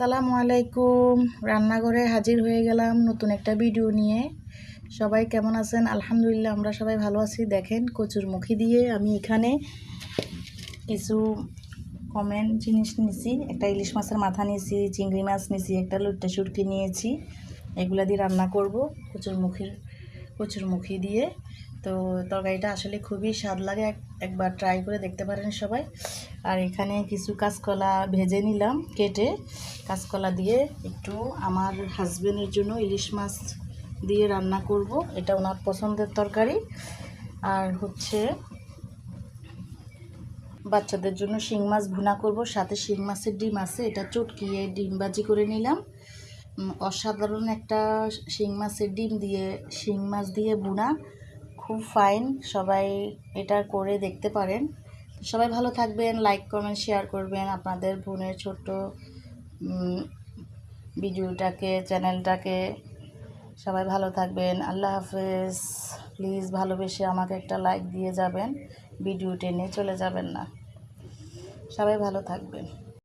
আসসালামু আলাইকুম। রান্নাঘরে হাজির হয়ে গেলাম নতুন একটা ভিডিও নিয়ে। সবাই কেমন আছেন? আলহামদুলিল্লাহ আমরা সবাই ভালো আছি। দেখেন কচুরমুখী দিয়ে আমি এখানে কিছু কমন জিনিস নিয়েছি। একটা ইলিশ মাছের মাথা নিয়েছি, চিংড়ি মাছ নিয়েছি, একটা লইট্টা শুটকি নিয়েছি। এগুলা দিয়ে রান্না করব কচুরমুখী দিয়ে। তো তরকারিটা আসলে খুবই স্বাদ লাগে, একবার ট্রাই করে দেখতে পারেন সবাই। আর এখানে কিছু কাঁচকলা ভেজে নিলাম কেটে। কাঁচকলা দিয়ে একটু আমার হাজবেন্ডের জন্য ইলিশ মাছ দিয়ে রান্না করব, এটা ওনার পছন্দের তরকারি। আর হচ্ছে বাচ্চাদের জন্য শিং মাছ ভুনা করব, সাথে শিং মাছের ডিম আছে, এটা চটকিয়ে ডিম ভাজি করে নিলাম। অসাধারণ একটা শিং মাছের ডিম দিয়ে শিং মাছ দিয়ে ভুনা, খুব ফাইন। সবাই এটা করে দেখতে পারেন। সবাই ভালো থাকবেন, লাইক কমেন্ট শেয়ার করবেন আপনাদের বোনের ছোট্ট চ্যানেলটাকে। সবাই ভালো থাকবেন, আল্লাহ হাফেজ। প্লিজ ভালোবেসে আমাকে একটা লাইক দিয়ে যাবেন, ভিডিও টেনে চলে যাবেন না। সবাই ভালো থাকবেন।